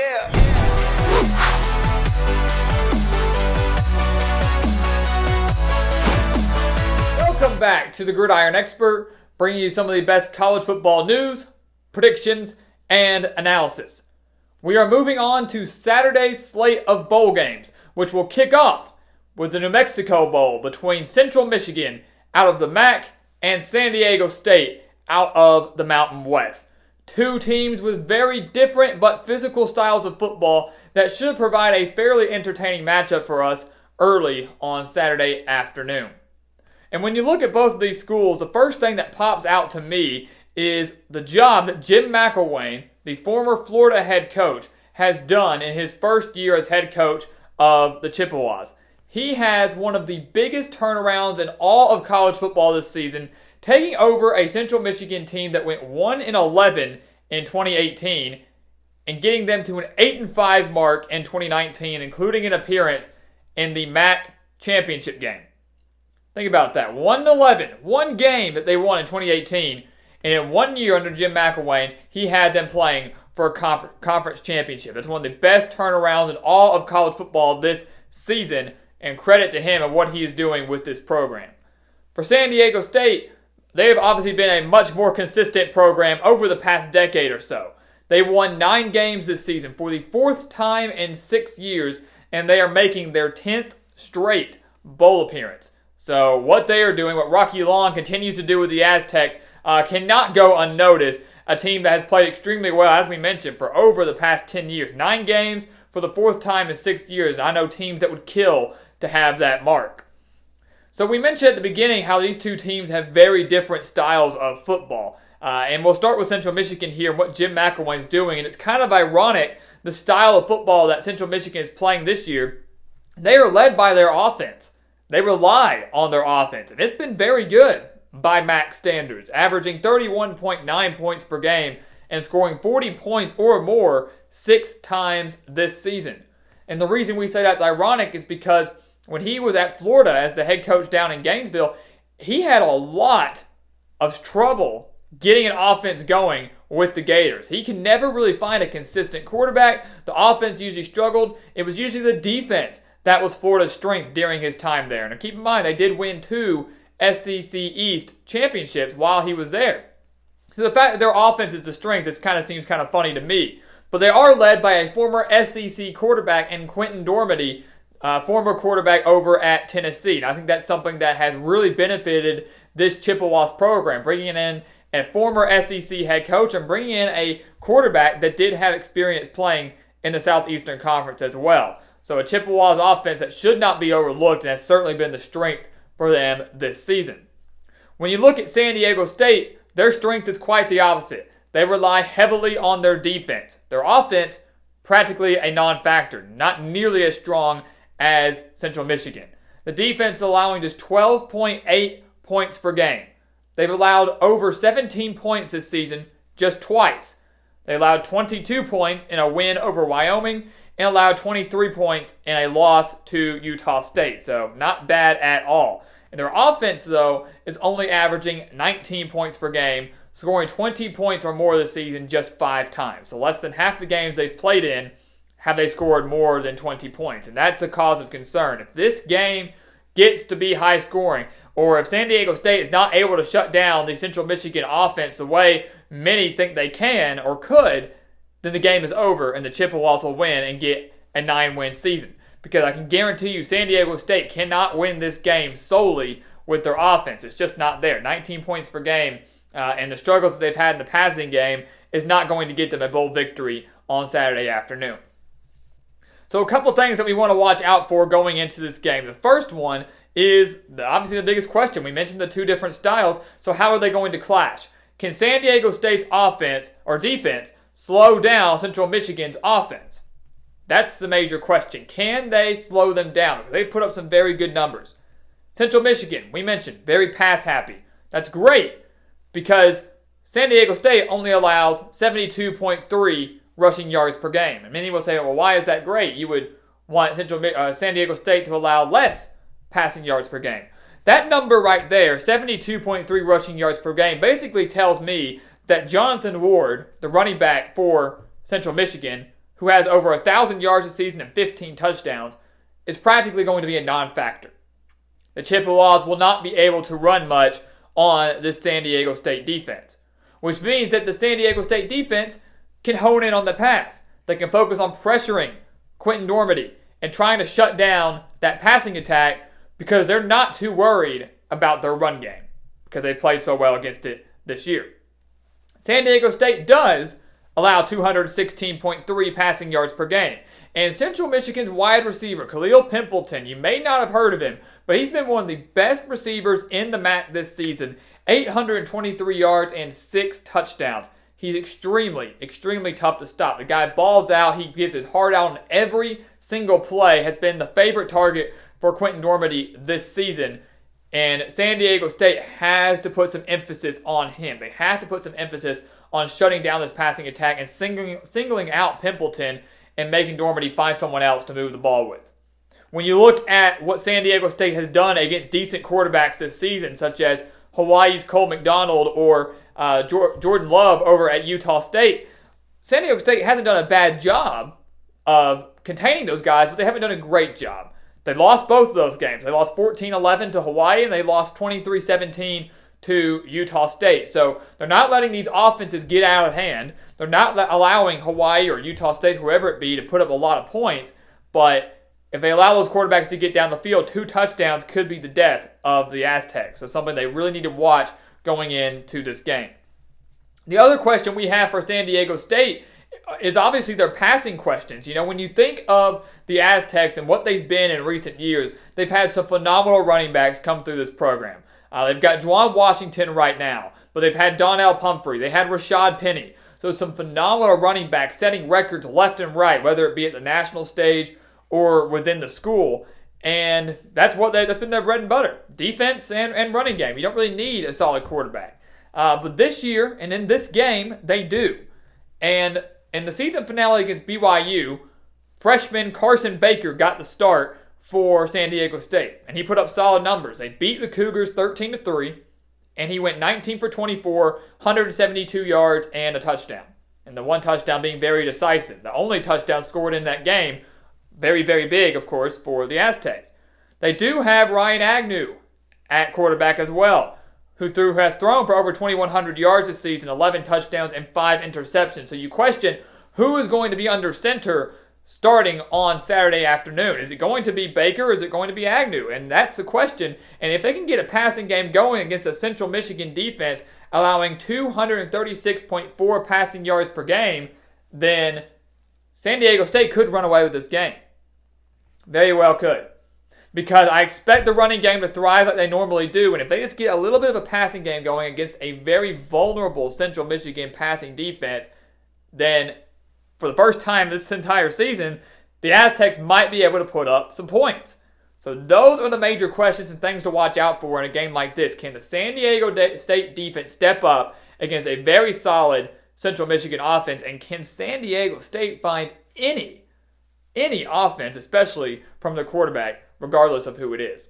Yeah. Welcome back to the Gridiron Expert, bringing you some of the best college football news, predictions, and analysis. We are moving on to Saturday's slate of bowl games, which will kick off with the New Mexico Bowl between Central Michigan out of the MAC and San Diego State out of the Mountain West. Two teams with very different but physical styles of football that should provide a fairly entertaining matchup for us early on Saturday afternoon. And when you look at both of these schools, the first thing that pops out to me is the job that Jim McElwain, the former Florida head coach, has done in his first year as head coach of the Chippewas. He has one of the biggest turnarounds in all of college football this season, taking over a Central Michigan team that went 1-11 in 2018 and getting them to an 8-5 mark in 2019, including an appearance in the MAC championship game. Think about that. 1-11, one game that they won in 2018, and in 1 year under Jim McElwain, he had them playing for a conference championship. That's one of the best turnarounds in all of college football this season, and credit to him and what he is doing with this program. For San Diego State, they have obviously been a much more consistent program over the past decade or so. They won 9 games this season for the 4th time in 6 years, and they are making their 10th straight bowl appearance. So what they are doing, what Rocky Long continues to do with the Aztecs, cannot go unnoticed. A team that has played extremely well, as we mentioned, for over the past 10 years. 9 games for the 4th time in 6 years. I know teams that would kill to have that mark. So we mentioned at the beginning how these two teams have very different styles of football. And we'll start with Central Michigan here and what Jim McElwain is doing. And it's kind of ironic, the style of football that Central Michigan is playing this year. They are led by their offense. They rely on their offense. And it's been very good by MAC standards, averaging 31.9 points per game and scoring 40 points or more 6 times this season. And the reason we say that's ironic is because when he was at Florida as the head coach down in Gainesville, he had a lot of trouble getting an offense going with the Gators. He can never really find a consistent quarterback. The offense usually struggled. It was usually the defense that was Florida's strength during his time there. And keep in mind, they did win 2 SEC East championships while he was there. So the fact that their offense is the strength, it kind of seems kind of funny to me. But they are led by a former SEC quarterback in Quentin Dormady, former quarterback over at Tennessee. And I think that's something that has really benefited this Chippewas program, bringing in a former SEC head coach and bringing in a quarterback that did have experience playing in the Southeastern Conference as well. So a Chippewas offense that should not be overlooked and has certainly been the strength for them this season. When you look at San Diego State, their strength is quite the opposite. They rely heavily on their defense. Their offense, practically a non-factor, not nearly as strong as Central Michigan. The defense allowing just 12.8 points per game. They've allowed over 17 points this season just twice. They allowed 22 points in a win over Wyoming and allowed 23 points in a loss to Utah State. So not bad at all. And their offense, though, is only averaging 19 points per game, scoring 20 points or more this season just 5 times. So less than half the games they've played in have they scored more than 20 points. And that's a cause of concern. If this game gets to be high scoring, or if San Diego State is not able to shut down the Central Michigan offense the way many think they can or could, then the game is over and the Chippewas will win and get a 9-win season. Because I can guarantee you San Diego State cannot win this game solely with their offense. It's just not there. 19 points per game and the struggles that they've had in the passing game is not going to get them a bowl victory on Saturday afternoon. So a couple things that we want to watch out for going into this game. The first one is obviously the biggest question. We mentioned the two different styles, so how are they going to clash? Can San Diego State's offense or defense slow down Central Michigan's offense? That's the major question. Can they slow them down? Because they've put up some very good numbers. Central Michigan, we mentioned, very pass happy. That's great because San Diego State only allows 72.3 rushing yards per game. And many will say, well, why is that great? You would want San Diego State to allow less passing yards per game. That number right there, 72.3 rushing yards per game, basically tells me that Jonathan Ward, the running back for Central Michigan, who has over 1,000 yards this season and 15 touchdowns, is practically going to be a non-factor. The Chippewas will not be able to run much on this San Diego State defense, which means that the San Diego State defense can hone in on the pass. They can focus on pressuring Quentin Dormady and trying to shut down that passing attack because they're not too worried about their run game because they've played so well against it this year. San Diego State does allow 216.3 passing yards per game. And Central Michigan's wide receiver, Khalil Pimpleton, you may not have heard of him, but he's been one of the best receivers in the MAC this season. 823 yards and 6 touchdowns. He's extremely, extremely tough to stop. The guy balls out. He gives his heart out on every single play. Has been the favorite target for Quentin Dormady this season. And San Diego State has to put some emphasis on him. They have to put some emphasis on shutting down this passing attack and singling out Pimpleton and making Dormady find someone else to move the ball with. When you look at what San Diego State has done against decent quarterbacks this season, such as Hawaii's Cole McDonald or Jordan Love over at Utah State, San Diego State hasn't done a bad job of containing those guys, but they haven't done a great job. They lost both of those games. They lost 14-11 to Hawaii, and they lost 23-17 to Utah State. So they're not letting these offenses get out of hand. They're not allowing Hawaii or Utah State, whoever it be, to put up a lot of points. But if they allow those quarterbacks to get down the field, 2 touchdowns could be the death of the Aztecs. So something they really need to watch going into this game. The other question we have for San Diego State is obviously their passing questions. You know, when you think of the Aztecs and what they've been in recent years, they've had some phenomenal running backs come through this program. They've got Juwan Washington right now, but they've had Donnell Pumphrey. They had Rashad Penny. So some phenomenal running backs setting records left and right, whether it be at the national stage or within the school. And that's been their bread and butter, defense and running game. You don't really need a solid quarterback. But this year and in this game, they do. And in the season finale against BYU, freshman Carson Baker got the start for San Diego State, and he put up solid numbers. They beat the Cougars 13-3, and he went 19 for 24, 172 yards, and a touchdown. And the one touchdown being very decisive. The only touchdown scored in that game, very, very big, of course, for the Aztecs. They do have Ryan Agnew at quarterback as well, who has thrown for over 2,100 yards this season, 11 touchdowns, and 5 interceptions. So you question who is going to be under center starting on Saturday afternoon. Is it going to be Baker or is it going to be Agnew? And that's the question. And if they can get a passing game going against a Central Michigan defense allowing 236.4 passing yards per game, then San Diego State could run away with this game. Very well could. Because I expect the running game to thrive like they normally do. And if they just get a little bit of a passing game going against a very vulnerable Central Michigan passing defense, then for the first time this entire season, the Aztecs might be able to put up some points. So those are the major questions and things to watch out for in a game like this. Can the San Diego State defense step up against a very solid Central Michigan offense? And can San Diego State find any offense, especially from their quarterback, regardless of who it is?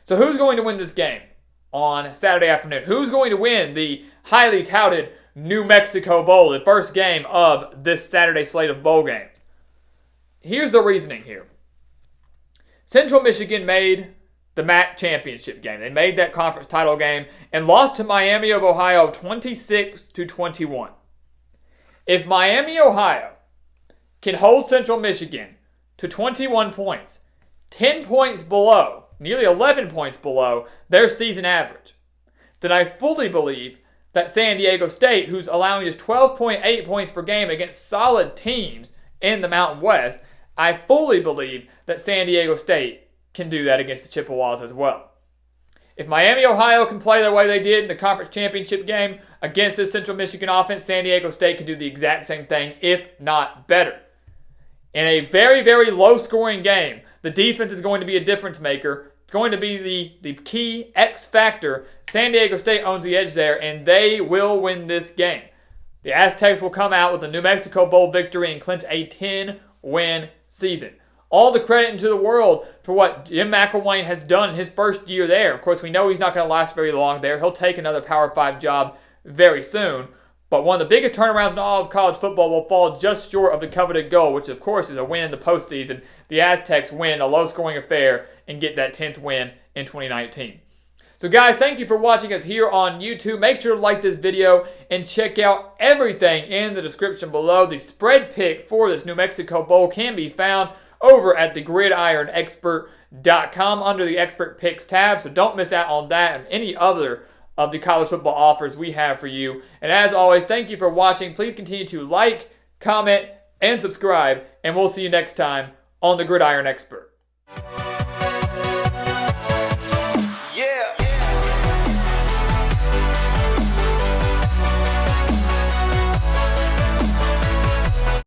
So who's going to win this game on Saturday afternoon? Who's going to win the highly touted New Mexico Bowl, the first game of this Saturday slate of bowl games? Here's the reasoning here. Central Michigan made the MAC championship game. They made that conference title game and lost to Miami of Ohio 26-21. If Miami, Ohio can hold Central Michigan to 21 points, 10 points below, nearly 11 points below their season average, then I fully believe that San Diego State, who's allowing just 12.8 points per game against solid teams in the Mountain West, I fully believe that San Diego State can do that against the Chippewas as well. If Miami, Ohio can play the way they did in the conference championship game against this Central Michigan offense, San Diego State can do the exact same thing, if not better. In a very, very low-scoring game, the defense is going to be a difference maker. It's going to be the key X factor. San Diego State owns the edge there, and they will win this game. The Aztecs will come out with a New Mexico Bowl victory and clinch a 10-win season. All the credit into the world for what Jim McElwain has done in his first year there. Of course, we know he's not going to last very long there. He'll take another Power 5 job very soon. But one of the biggest turnarounds in all of college football will fall just short of the coveted goal, which of course is a win in the postseason. The Aztecs win a low-scoring affair and get that 10th win in 2019. So guys, thank you for watching us here on YouTube. Make sure to like this video and check out everything in the description below. The spread pick for this New Mexico Bowl can be found over at thegridironexpert.com under the Expert Picks tab. So don't miss out on that and any other of the college football offers we have for you. And as always, thank you for watching. Please continue to like, comment, and subscribe. And we'll see you next time on The Gridiron Expert.